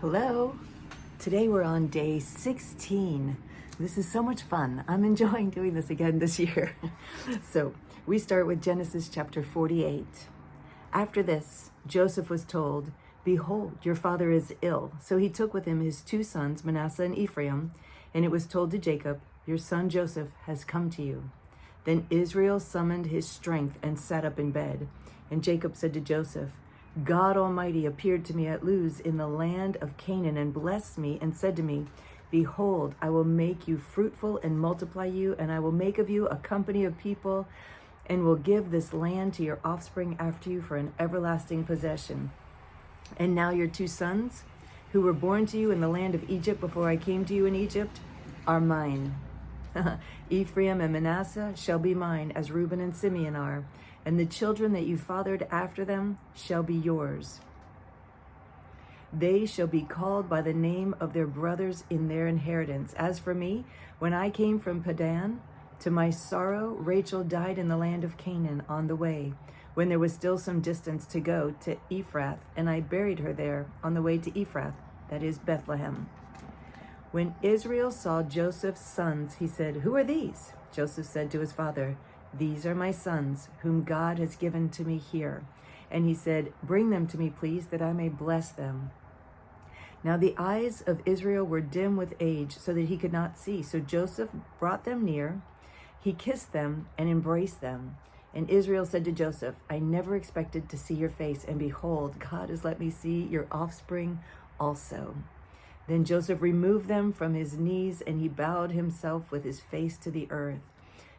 Hello. Today we're on day 16. This is so much fun. I'm enjoying doing this again this year. So we start with Genesis chapter 48. After this, Joseph was told, "Behold, your father is ill." So he took with him his two sons, Manasseh and Ephraim, and it was told to Jacob, "Your son Joseph has come to you." Then Israel summoned his strength and sat up in bed. And Jacob said to Joseph, "God Almighty appeared to me at Luz in the land of Canaan and blessed me and said to me, 'Behold, I will make you fruitful and multiply you, and I will make of you a company of people and will give this land to your offspring after you for an everlasting possession. And now your two sons, who were born to you in the land of Egypt before I came to you in Egypt, are mine. Ephraim and Manasseh shall be mine, as Reuben and Simeon are, and the children that you fathered after them shall be yours. They shall be called by the name of their brothers in their inheritance. As for me, when I came from Padan, to my sorrow, Rachel died in the land of Canaan on the way, when there was still some distance to go to Ephrath, and I buried her there on the way to Ephrath, that is Bethlehem. When Israel saw Joseph's sons, he said, 'Who are these?' Joseph said to his father, 'These are my sons, whom God has given to me here.' And he said, 'Bring them to me, please, that I may bless them.' Now the eyes of Israel were dim with age, so that he could not see. So Joseph brought them near. He kissed them and embraced them. And Israel said to Joseph, 'I never expected to see your face, and behold, God has let me see your offspring also.' Then Joseph removed them from his knees, and he bowed himself with his face to the earth.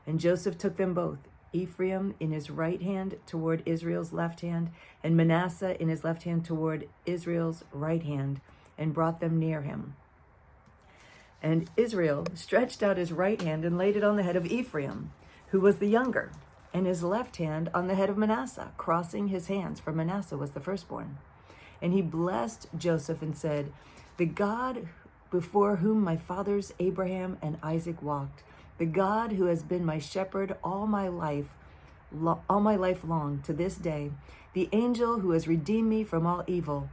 And Joseph took them both, Ephraim in his right hand toward Israel's left hand, and Manasseh in his left hand toward Israel's right hand, and brought them near him. And Israel stretched out his right hand and laid it on the head of Ephraim, who was the younger, and his left hand on the head of Manasseh, crossing his hands, for Manasseh was the firstborn. And he blessed Joseph and said, 'The God before whom my fathers Abraham and Isaac walked, the God who has been my shepherd all my life long to this day, the angel who has redeemed me from all evil,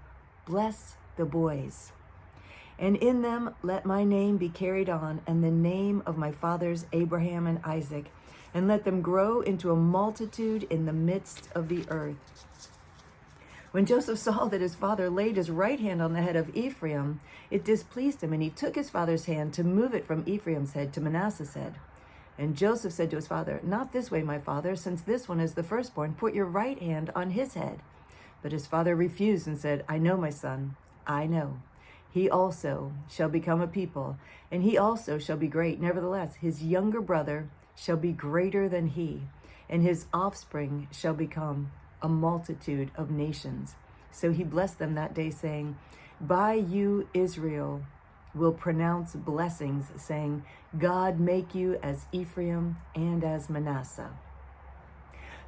bless the boys. And in them let my name be carried on, and the name of my fathers Abraham and Isaac, and let them grow into a multitude in the midst of the earth.' When Joseph saw that his father laid his right hand on the head of Ephraim, it displeased him, and he took his father's hand to move it from Ephraim's head to Manasseh's head. And Joseph said to his father, 'Not this way, my father, since this one is the firstborn. Put your right hand on his head.' But his father refused and said, 'I know, my son, I know. He also shall become a people, and he also shall be great. Nevertheless, his younger brother shall be greater than he, and his offspring shall become a multitude of nations.' So he blessed them that day, saying, 'By you Israel will pronounce blessings, saying, God make you as Ephraim and as Manasseh.'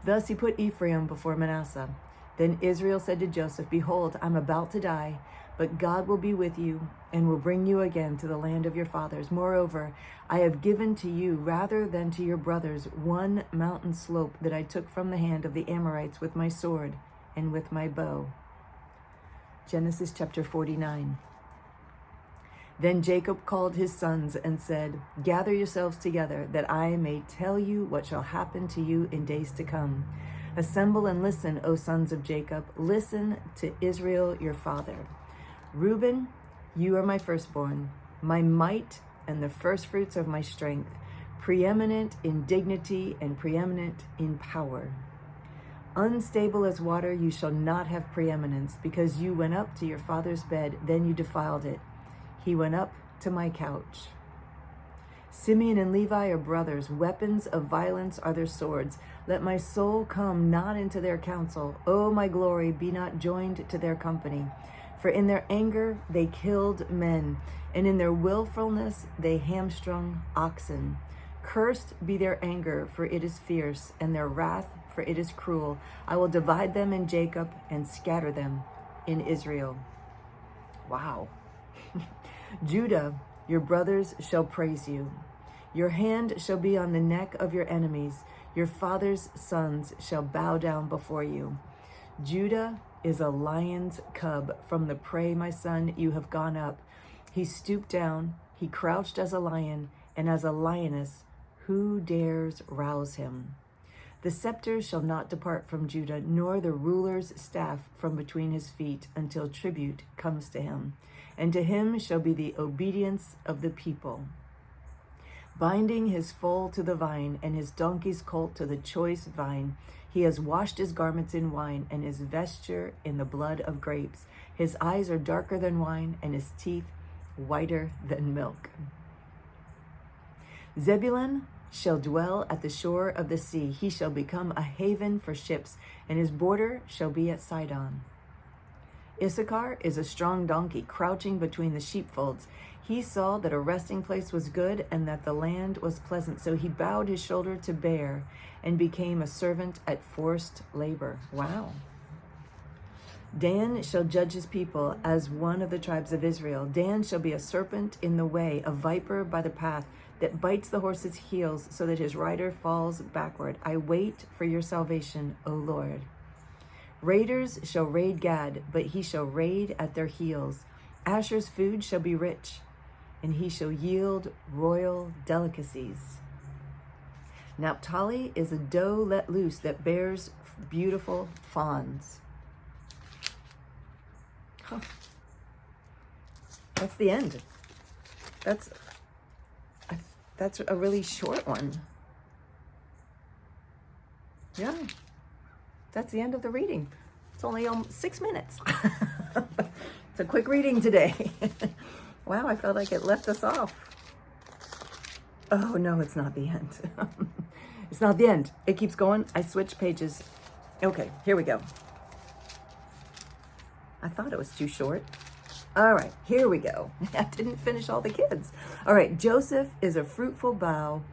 Thus he put Ephraim before Manasseh. Then Israel said to Joseph, 'Behold, I'm about to die, but God will be with you and will bring you again to the land of your fathers. Moreover, I have given to you, rather than to your brothers, one mountain slope that I took from the hand of the Amorites with my sword and with my bow.'" Genesis chapter 49. Then Jacob called his sons and said, "Gather yourselves together, that I may tell you what shall happen to you in days to come. Assemble and listen, O sons of Jacob. Listen to Israel your father. Reuben, you are my firstborn, my might and the firstfruits of my strength, preeminent in dignity and preeminent in power. Unstable as water, you shall not have preeminence, because you went up to your father's bed, then you defiled it. He went up to my couch. Simeon and Levi are brothers. Weapons of violence are their swords. Let my soul come not into their counsel. O my glory, be not joined to their company. For in their anger they killed men, and in their willfulness they hamstrung oxen. Cursed be their anger, for it is fierce, and their wrath, for it is cruel. I will divide them in Jacob and scatter them in Israel." Wow. "Judah, your brothers shall praise you. Your hand shall be on the neck of your enemies. Your father's sons shall bow down before you. Judah, is a lion's cub. From the prey, my son, you have gone up. He stooped down, he crouched as a lion, and as a lioness, who dares rouse him? The scepter shall not depart from Judah, nor the ruler's staff from between his feet, until tribute comes to him. And to him shall be the obedience of the people. Binding his foal to the vine, and his donkey's colt to the choice vine, he has washed his garments in wine, and his vesture in the blood of grapes. His eyes are darker than wine, and his teeth whiter than milk. Zebulun shall dwell at the shore of the sea. He shall become a haven for ships, and his border shall be at Sidon. Issachar is a strong donkey, crouching between the sheepfolds. He saw that a resting place was good, and that the land was pleasant. So he bowed his shoulder to bear, and became a servant at forced labor. Wow. Dan shall judge his people as one of the tribes of Israel. Dan shall be a serpent in the way, a viper by the path, that bites the horse's heels so that his rider falls backward. I wait for your salvation, O Lord. Raiders shall raid Gad, but he shall raid at their heels. Asher's food shall be rich, and he shall yield royal delicacies. Naphtali is a doe let loose that bears beautiful fawns. Huh. That's the end. That's a really short one. Yeah, that's the end of the reading. It's only 6 minutes. It's a quick reading today. Wow, I felt like it left us off. Oh no, it's not the end. It's not the end. It keeps going. I switched pages. Okay, here we go. I thought it was too short. All right, here we go. I didn't finish all the kids. All right, Joseph is a fruitful bough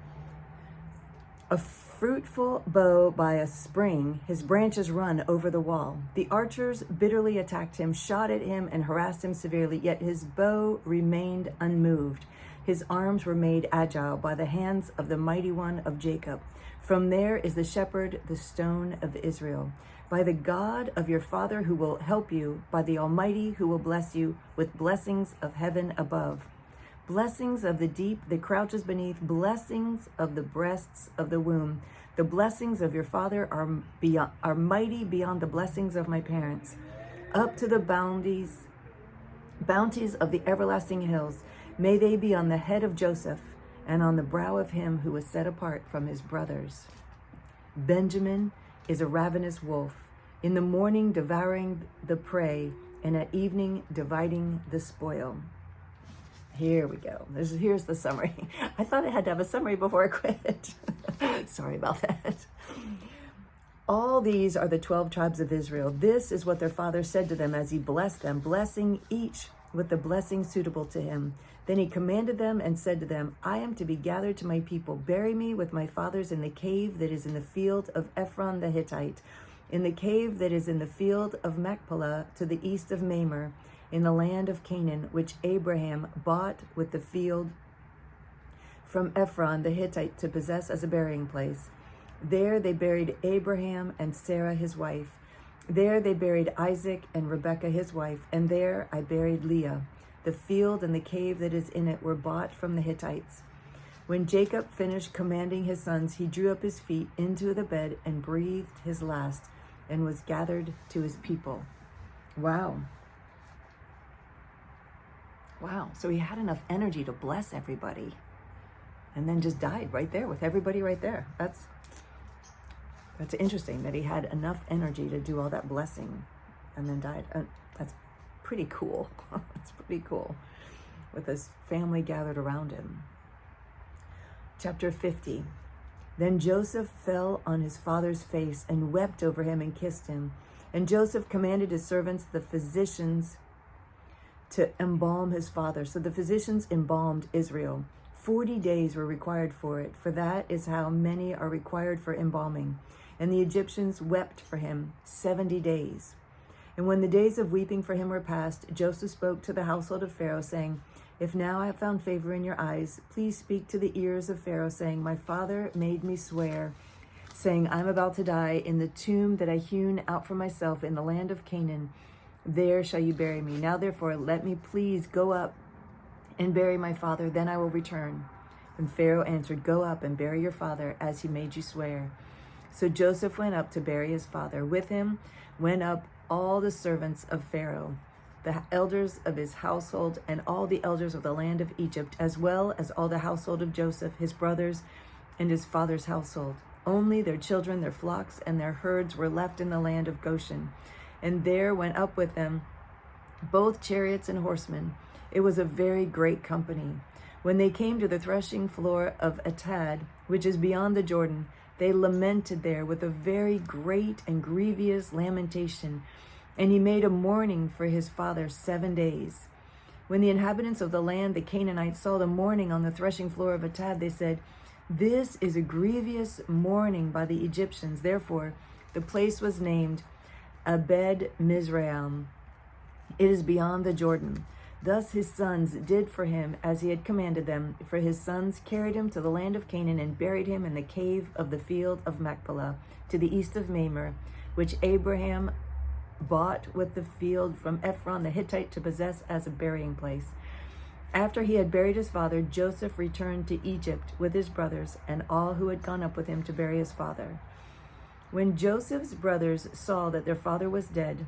by a spring. His branches run over the wall. The archers bitterly attacked him, shot at him, and harassed him severely, yet his bow remained unmoved. His arms were made agile by the hands of the mighty one of Jacob. From there is the shepherd, the stone of Israel. By the God of your father who will help you, by the Almighty who will bless you with blessings of heaven above, blessings of the deep that crouches beneath, blessings of the breasts of the womb. The blessings of your father are mighty beyond the blessings of my parents, up to the bounties of the everlasting hills. May they be on the head of Joseph and on the brow of him who was set apart from his brothers. Benjamin is a ravenous wolf, in the morning devouring the prey, and at evening dividing the spoil. Here we go. Here's the summary. I thought I had to have a summary before I quit. Sorry about that. All these are the 12 tribes of Israel. This is what their father said to them as he blessed them, blessing each with the blessing suitable to him. Then he commanded them and said to them, I am to be gathered to my people. Bury me with my fathers in the cave that is in the field of Ephron the Hittite, in the cave that is in the field of Machpelah to the east of Mamre, in the land of Canaan, which Abraham bought with the field from Ephron the Hittite to possess as a burying place. There they buried Abraham and Sarah his wife. There they buried Isaac and Rebekah his wife, and there I buried Leah. The field and the cave that is in it were bought from the Hittites. When Jacob finished commanding his sons, he drew up his feet into the bed and breathed his last, and was gathered to his people. Wow. Wow. So he had enough energy to bless everybody, and then just died right there with everybody right there. That's interesting that he had enough energy to do all that blessing and then died. That's pretty cool. It's pretty cool with his family gathered around him. Chapter 50. Then Joseph fell on his father's face and wept over him and kissed him. And Joseph commanded his servants, the physicians, to embalm his father. So the physicians embalmed Israel. 40 days were required for it, for that is how many are required for embalming. And the Egyptians wept for him 70 days. And when the days of weeping for him were past, Joseph spoke to the household of Pharaoh, saying, If now I have found favor in your eyes, please speak to the ears of Pharaoh, saying, My father made me swear, saying, I'm about to die. In the tomb that I hewn out for myself in the land of Canaan, there shall you bury me. Now therefore let me please go up and bury my father, then I will return. And Pharaoh answered, go up and bury your father as he made you swear. So Joseph went up to bury his father. With him went up all the servants of Pharaoh, the elders of his household, and all the elders of the land of Egypt, as well as all the household of Joseph, his brothers, and his father's household. Only their children, their flocks, and their herds were left in the land of Goshen. And there went up with them both chariots and horsemen. It was a very great company. When they came to the threshing floor of Atad, which is beyond the Jordan, they lamented there with a very great and grievous lamentation. And he made a mourning for his father 7 days. When the inhabitants of the land, the Canaanites, saw the mourning on the threshing floor of Atad, they said, this is a grievous mourning by the Egyptians. Therefore, the place was named Abed Mizraim. It is beyond the Jordan. Thus his sons did for him as he had commanded them, for his sons carried him to the land of Canaan and buried him in the cave of the field of Machpelah, to the east of Mamre, which Abraham bought with the field from Ephron the Hittite to possess as a burying place. After he had buried his father, Joseph returned to Egypt with his brothers and all who had gone up with him to bury his father. When Joseph's brothers saw that their father was dead,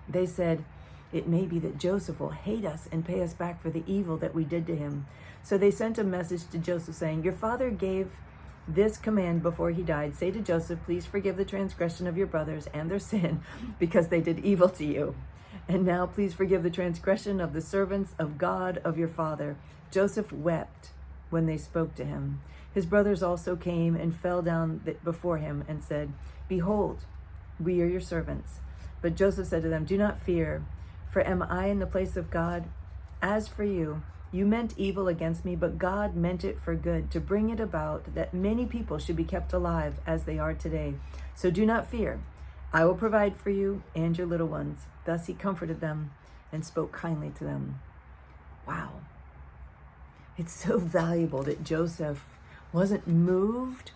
they said, it may be that Joseph will hate us and pay us back for the evil that we did to him. So they sent a message to Joseph saying, your father gave this command before he died. Say to Joseph, please forgive the transgression of your brothers and their sin, because they did evil to you. And now please forgive the transgression of the servants of God of your father. Joseph wept when they spoke to him. His brothers also came and fell down before him and said, behold, we are your servants. But Joseph said to them, do not fear, for am I in the place of God? As for you, you meant evil against me, but God meant it for good, to bring it about that many people should be kept alive as they are today. So do not fear. I will provide for you and your little ones. Thus he comforted them and spoke kindly to them. Wow. It's so valuable that Joseph wasn't moved.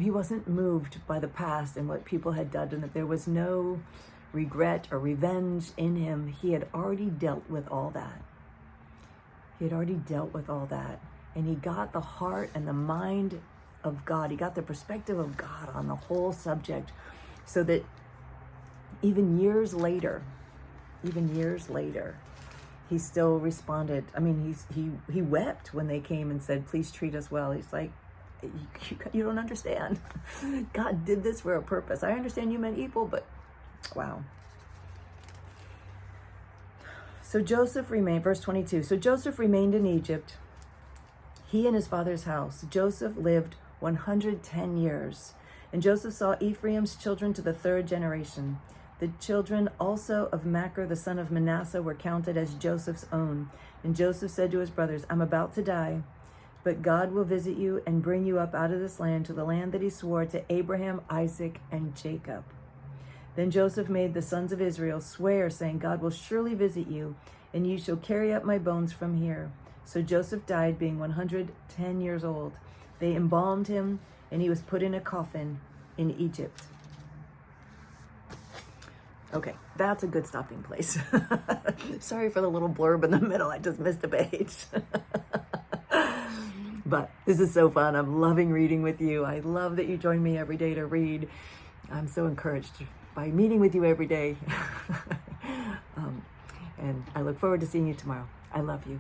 He wasn't moved by the past and what people had done, and that there was no regret or revenge in him. He had already dealt with all that. And he got the heart and the mind of God. He got the perspective of God on the whole subject, so that even years later, he still responded. I mean, he wept when they came and said, please treat us well. He's like, you don't understand. God did this for a purpose. I understand you meant evil, but wow. So Joseph remained, verse 22. So Joseph remained in Egypt, he and his father's house. Joseph lived 110 years. And Joseph saw Ephraim's children to the third generation. The children also of Machir, the son of Manasseh, were counted as Joseph's own. And Joseph said to his brothers, I'm about to die, but God will visit you and bring you up out of this land to the land that he swore to Abraham, Isaac, and Jacob. Then Joseph made the sons of Israel swear, saying, God will surely visit you, and you shall carry up my bones from here. So Joseph died, being 110 years old. They embalmed him, and he was put in a coffin in Egypt. Okay, that's a good stopping place. Sorry for the little blurb in the middle. I just missed a page. But this is so fun. I'm loving reading with you. I love that you join me every day to read. I'm so encouraged by meeting with you every day. And I look forward to seeing you tomorrow. I love you.